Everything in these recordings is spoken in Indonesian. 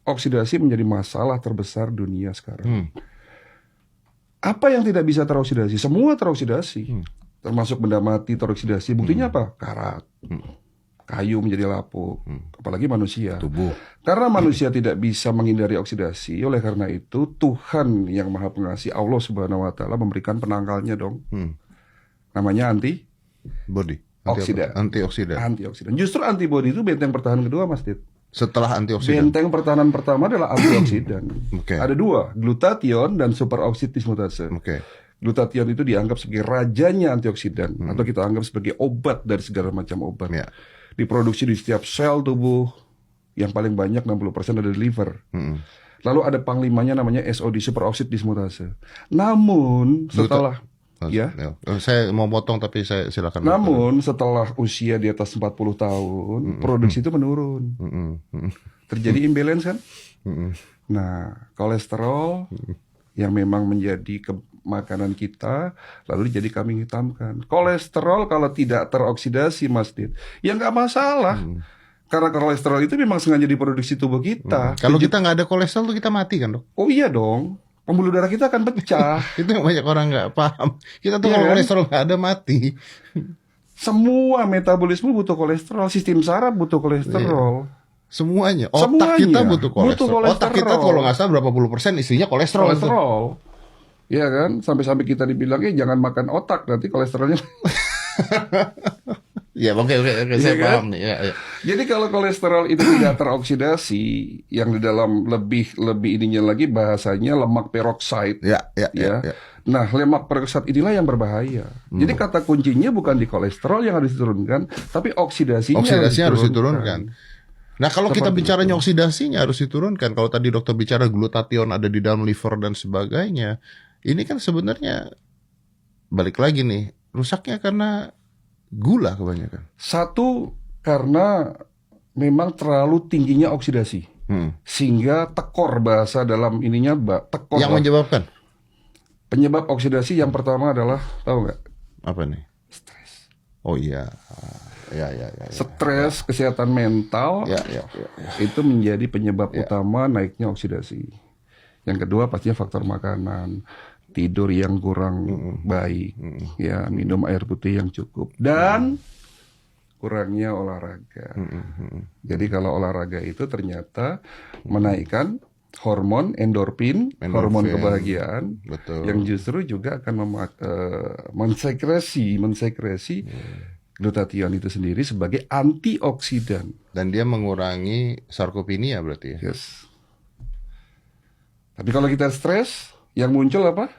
Oksidasi menjadi masalah terbesar dunia sekarang. Apa yang tidak bisa teroksidasi? Semua teroksidasi. Termasuk benda mati teroksidasi. Buktinya apa? Karat. Kayu menjadi lapuk. Apalagi manusia. Tubuh. Karena manusia tidak bisa menghindari oksidasi, oleh karena itu Tuhan yang Maha Pengasih, Allah Subhanahu wa Ta'ala, memberikan penangkalnya dong. Namanya Body. antioksidan. Justru antibodi itu benteng pertahanan kedua, Mas Dit. Setelah antioksidan. Benteng pertahanan pertama adalah antioksidan. Oke. Ada dua, glutathione dan superoksid dismutase. Oke. Glutathione itu dianggap sebagai rajanya antioksidan, atau kita anggap sebagai obat dari segala macam obat. Ya. Diproduksi di setiap sel tubuh, yang paling banyak 60% ada di liver. Lalu ada panglimanya namanya SOD, superoksid dismutase. Namun setelah saya mau potong tapi saya silakan. Namun setelah usia di atas 40 tahun, produksi itu menurun. Terjadi imbalance kan? Nah, kolesterol yang memang menjadi makanan kita, lalu jadi kambing hitamkan. Kolesterol kalau tidak teroksidasi, Mas Dit, ya nggak masalah. Karena kolesterol itu memang sengaja diproduksi tubuh kita. Kalau kita nggak ada kolesterol tuh kita mati kan, Dok? Oh iya dong. Pembuluh darah kita akan pecah. Itu yang banyak orang nggak paham. Kita tuh kalau kolesterol nggak ada mati. Semua metabolisme butuh kolesterol, sistem saraf butuh kolesterol. Semuanya. Otak kita butuh kolesterol. Otak kita kalau nggak salah berapa puluh persen isinya kolesterol. Iya kan? Sampai-sampai kita dibilangnya jangan makan otak, nanti kolesterolnya. Ya, oke, saya paham nih. Ya. Jadi kalau kolesterol itu tidak teroksidasi, yang di dalam lebih ininya lagi bahasanya lemak peroksida. Ya. Nah, lemak peroksida inilah yang berbahaya. Jadi kata kuncinya bukan di kolesterol yang harus diturunkan, tapi oksidasinya harus diturunkan. Nah, kalau kita bicaranya oksidasinya harus diturunkan. Kalau tadi dokter bicara glutathione ada di dalam liver dan sebagainya, ini kan sebenarnya balik lagi nih, rusaknya karena gula kebanyakan. Satu, karena memang terlalu tingginya oksidasi. Sehingga tekor, bahasa dalam ininya tekor. Yang menyebabkan? Penyebab oksidasi yang pertama adalah, tahu nggak? Apa nih? Stres. Oh iya. Ya. Stres, kesehatan mental, itu menjadi penyebab utama naiknya oksidasi. Yang kedua pastinya faktor makanan. Tidur yang kurang baik, ya, minum air putih yang cukup, dan kurangnya olahraga. Jadi kalau olahraga itu ternyata menaikkan hormon endorfin, hormon kebahagiaan, yang justru juga akan mensekresi glutathione itu sendiri sebagai antioksidan. Dan dia mengurangi sarkopenia berarti ya? Yes. Tapi kalau kita stres, yang muncul apa?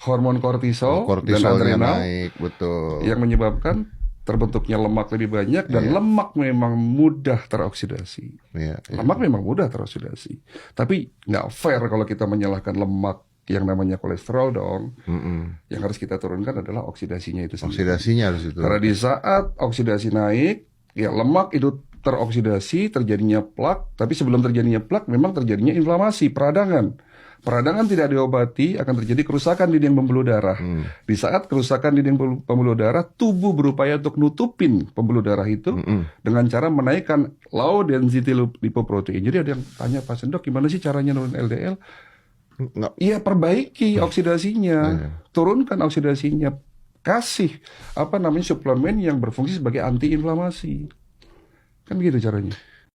Hormon kortisol dan adrenal naik, betul. Yang menyebabkan terbentuknya lemak lebih banyak, dan lemak memang mudah teroksidasi. Lemak memang mudah teroksidasi. Tapi nggak fair kalau kita menyalahkan lemak yang namanya kolesterol dong. Yang harus kita turunkan adalah oksidasinya itu sendiri. Oksidasinya harus itu. Karena di saat oksidasi naik, ya lemak itu teroksidasi, terjadinya plak. Tapi sebelum terjadinya plak, memang terjadinya inflamasi, peradangan. Peradangan tidak diobati, akan terjadi kerusakan dinding pembuluh darah. Di saat kerusakan dinding pembuluh darah, tubuh berupaya untuk nutupin pembuluh darah itu dengan cara menaikkan low density lipoprotein. Jadi ada yang tanya pasien, dok, gimana sih caranya nurunin LDL? Iya, perbaiki oksidasinya, turunkan oksidasinya, kasih suplemen yang berfungsi sebagai antiinflamasi. Kan gitu caranya.